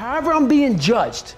However I'm being judged,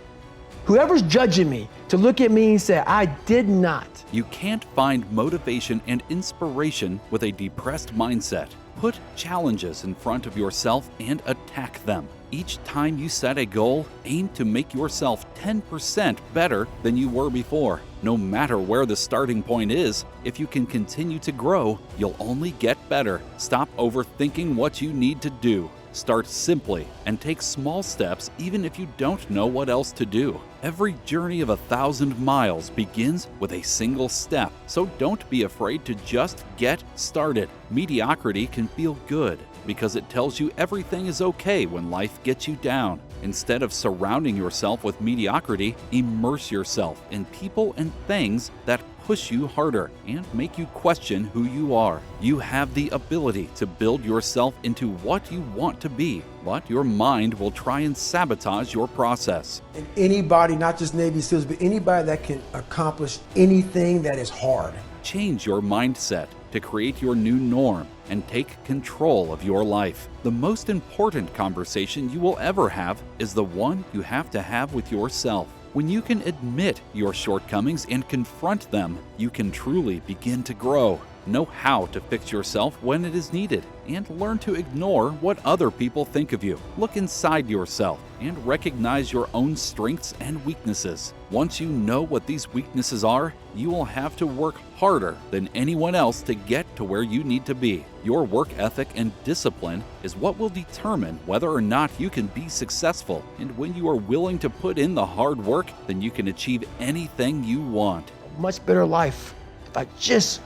whoever's judging me, to look at me and say, I did not. You can't find motivation and inspiration with a depressed mindset. Put challenges in front of yourself and attack them. Each time you set a goal, aim to make yourself 10% better than you were before. No matter where the starting point is, if you can continue to grow, you'll only get better. Stop overthinking what you need to do. Start simply and take small steps even if you don't know what else to do. Every journey of 1,000 miles begins with a single step, so don't be afraid to just get started. Mediocrity can feel good because it tells you everything is okay when life gets you down. Instead of surrounding yourself with mediocrity, immerse yourself in people and things that push you harder and make you question who you are. You have the ability to build yourself into what you want to be, but your mind will try and sabotage your process. And anybody, not just Navy SEALs, but anybody that can accomplish anything that is hard. Change your mindset to create your new norm and take control of your life. The most important conversation you will ever have is the one you have to have with yourself. When you can admit your shortcomings and confront them, you can truly begin to grow. Know how to fix yourself when it is needed, and learn to ignore what other people think of you. Look inside yourself and recognize your own strengths and weaknesses. Once you know what these weaknesses are, you will have to work harder than anyone else to get to where you need to be. Your work ethic and discipline is what will determine whether or not you can be successful. And when you are willing to put in the hard work, then you can achieve anything you want. A much better life if I just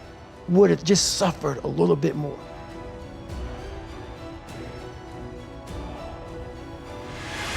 would have just suffered a little bit more.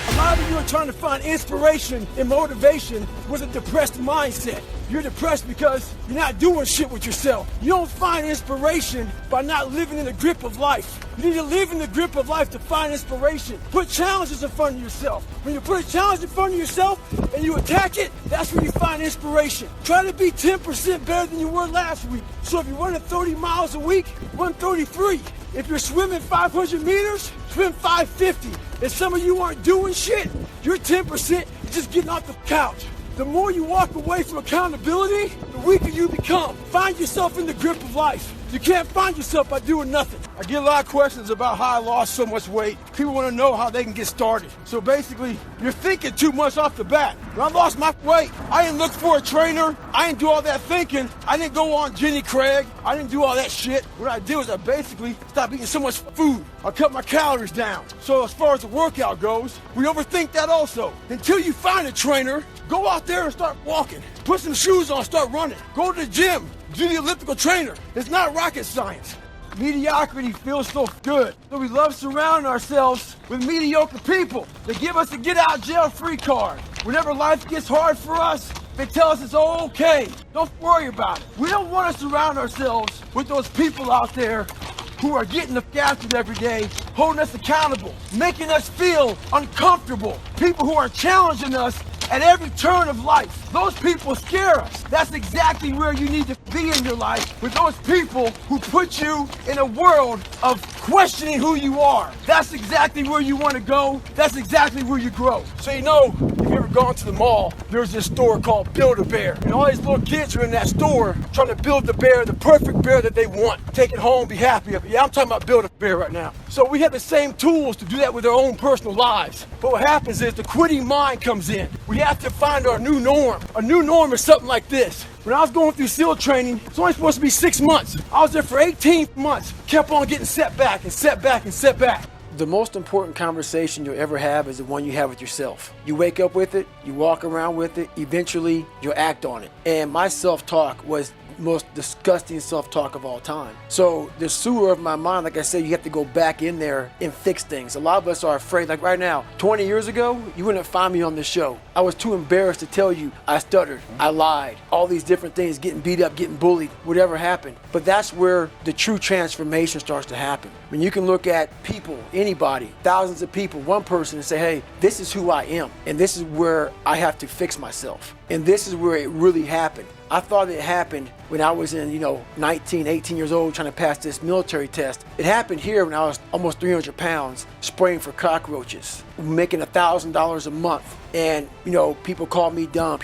A lot of you are trying to find inspiration and motivation with a depressed mindset. You're depressed because you're not doing shit with yourself. You don't find inspiration by not living in the grip of life. You need to live in the grip of life to find inspiration. Put challenges in front of yourself. When you put a challenge in front of yourself and you attack it, that's when you find inspiration. Try to be 10% better than you were last week. So if you're running 30 miles a week, run 33. If you're swimming 500 meters, swim 550. If some of you aren't doing shit, you're 10%, you're just getting off the couch. The more you walk away from accountability, the weaker you become. Find yourself in the grip of life. You can't find yourself by doing nothing. I get a lot of questions about how I lost so much weight. People want to know how they can get started. So basically, you're thinking too much off the bat. When I lost my weight, I didn't look for a trainer. I didn't do all that thinking. I didn't go on Jenny Craig. I didn't do all that shit. What I did was I basically stopped eating so much food. I cut my calories down. So as far as the workout goes, we overthink that also. Until you find a trainer, go out there and start walking. Put some shoes on, start running. Go to the gym, do the elliptical trainer. It's not rocket science. Mediocrity feels so good. So we love surrounding ourselves with mediocre people. They give us a get out jail free card. Whenever life gets hard for us, they tell us it's all okay. Don't worry about it. We don't want to surround ourselves with those people out there who are getting us after every day, holding us accountable, making us feel uncomfortable. People who are challenging us at every turn of life. Those people scare us. That's exactly where you need to be in your life, with those people who put you in a world of questioning who you are. That's exactly where you want to go. That's exactly where you grow. So you know, if you've ever gone to the mall, there's this store called Build-A-Bear. And all these little kids are in that store trying to build the bear, the perfect bear that they want. Take it home, be happy of it. Yeah, I'm talking about Build-A-Bear right now. So we have the same tools to do that with our own personal lives. But what happens is the quitting mind comes in. We have to find our new norm. A new norm is something like this. When I was going through SEAL training, it's only supposed to be 6 months. I was there for 18 months, kept on getting setback and setback and setback. The most important conversation you'll ever have is the one you have with yourself. You wake up with it, you walk around with it, eventually you'll act on it. And my self-talk was most disgusting self-talk of all time. So the sewer of my mind, like I said, you have to go back in there and fix things. A lot of us are afraid. Like right now, 20 years ago, you wouldn't find me on this show. I was too embarrassed to tell you I stuttered, I lied, all these different things, getting beat up, getting bullied, whatever happened. But that's where the true transformation starts to happen. When you can look at people, anybody, thousands of people, one person, and say, hey, this is who I am, and this is where I have to fix myself. And this is where it really happened. I thought it happened when I was in, 19, 18 years old trying to pass this military test. It happened here when I was almost 300 pounds spraying for cockroaches, making $1,000 a month. And, people called me dumb.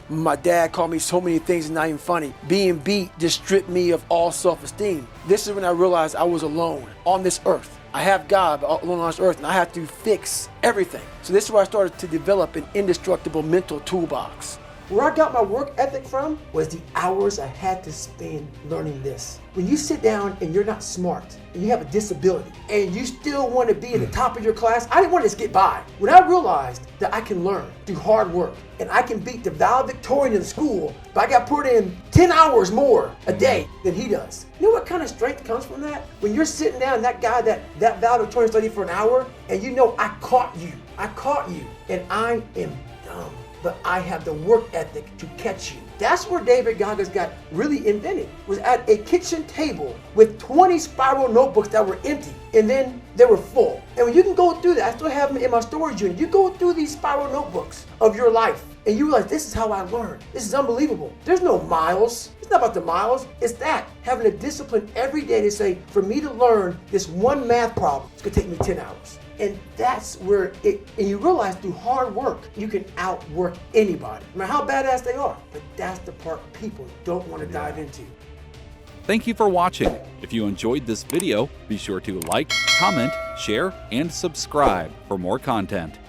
My dad called me so many things, it's not even funny. Being beat just stripped me of all self-esteem. This is when I realized I was alone on this earth. I have God alone on this earth, and I have to fix everything. So this is where I started to develop an indestructible mental toolbox. Where I got my work ethic from was the hours I had to spend learning this. When you sit down and you're not smart, and you have a disability, and you still want to be in the top of your class, I didn't want to just get by. When I realized that I can learn through hard work, and I can beat the valedictorian in school, but I got put in 10 hours more a day than he does. You know what kind of strength comes from that? When you're sitting down, that guy, that valedictorian studied for an hour, and I caught you, and I am dumb. But I have the work ethic to catch you. That's where David Goggins got really invented, was at a kitchen table with 20 spiral notebooks that were empty, and then they were full. And when you can go through that, I still have them in my storage unit. You go through these spiral notebooks of your life, and you realize, this is how I learned. This is unbelievable. There's no miles. It's not about the miles. It's that, having a discipline every day to say, for me to learn this one math problem, it's gonna take me 10 hours. And that's where and you realize through hard work, you can outwork anybody, no matter how badass they are. But that's the part people don't want to dive into. Thank you for watching. If you enjoyed this video, be sure to like, comment, share, and subscribe for more content.